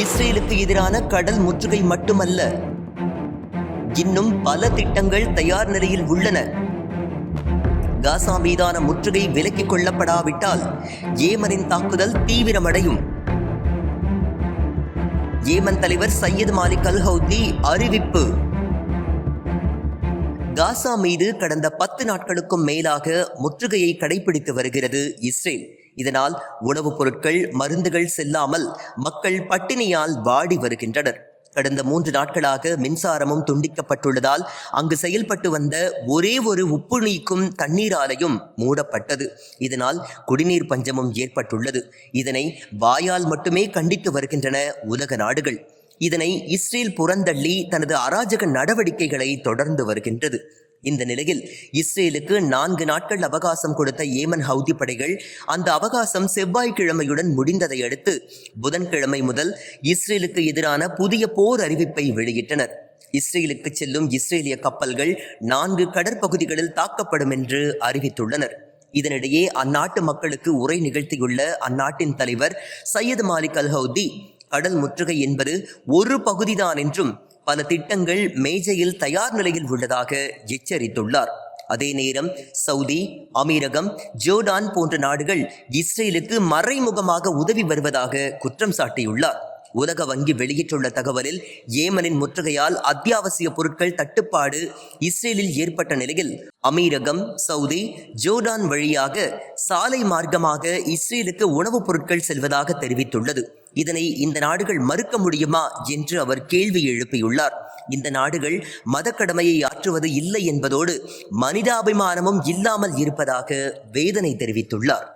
இஸ்ரேலுக்கு எதிரான கடல் முற்றுகை மட்டுமல்ல, இன்னும் பல திட்டங்கள் தயார் நிலையில் உள்ளன. காசா மீதான முற்றுகை விலக்கிக் கொள்ளப்படாவிட்டால் ஏமனின் தாக்குதல் தீவிரமடையும். ஏமன் தலைவர் சையத் மாலிக் அல் ஹவுதி அறிவிப்பு. காசா மீது கடந்த 10 நாட்களுக்கும் மேலாக முற்றுகையை கடைபிடித்து வருகிறது இஸ்ரேல். இதனால் உணவுப் பொருட்கள், மருந்துகள் செல்லாமல் மக்கள் பட்டினியால் வாடி வருகின்றனர். கடந்த 3 நாட்களாக மின்சாரமும் துண்டிக்கப்பட்டுள்ளதால் அங்கு செயல்பட்டு வந்த ஒரே ஒரு உப்பு நீக்கும் தண்ணீர் ஆலையும் மூடப்பட்டது. இதனால் குடிநீர் பஞ்சமும் ஏற்பட்டுள்ளது. இதனை வாயால் மட்டுமே கண்டித்து வருகின்றன உலக நாடுகள். இதனை இஸ்ரேல் புறந்தள்ளி தனது அராஜக நடவடிக்கைகளை தொடர்ந்து வருகின்றது. இந்த நிலையில் இஸ்ரேலுக்கு 4 நாட்கள் அவகாசம் கொடுத்த ஏமன் ஹவுதி படைகள் அந்த அவகாசம் செவ்வாய்க்கிழமையுடன் முடிந்ததை அடுத்து புதன்கிழமை முதல் இஸ்ரேலுக்கு எதிரான புதிய போர் அறிவிப்பை வெளியிட்டனர். இஸ்ரேலுக்கு செல்லும் இஸ்ரேலிய கப்பல்கள் 4 கடற்பகுதிகளில் தாக்கப்படும் என்று அறிவித்துள்ளனர். இதனிடையே அந்நாட்டு மக்களுக்கு உரை நிகழ்த்தியுள்ள அந்நாட்டின் தலைவர் சையத் மாலிக் அல் ஹவுதி, கடல் முற்றுகை என்பது ஒரு பகுதிதான் என்றும் பல திட்டங்கள் மேஜையில் தயார் நிலையில் உள்ளதாக எச்சரித்துள்ளார். அதே நேரம் சவுதி, அமீரகம், ஜோர்டான் போன்ற நாடுகள் இஸ்ரேலுக்கு மறைமுகமாக உதவி வருவதாக குற்றம் சாட்டியுள்ளார். உலக வங்கி வெளியிட்டுள்ள தகவலில் ஏமனின் முற்றுகையால் அத்தியாவசிய பொருட்கள் தட்டுப்பாடு இஸ்ரேலில் ஏற்பட்ட நிலையில் அமீரகம், சவுதி, ஜோர்டான் வழியாக சாலை மார்க்கமாக இஸ்ரேலுக்கு உணவுப் பொருட்கள் செல்வதாக தெரிவித்துள்ளது. இதனை இந்த நாடுகள் மறுக்க முடியுமா என்று அவர் கேள்வி எழுப்பியுள்ளார். இந்த நாடுகள் மதக்கடமையை ஆற்றுவது இல்லை என்பதோடு மனிதாபிமானமும் இல்லாமல் இருப்பதாக வேதனை தெரிவித்துள்ளார்.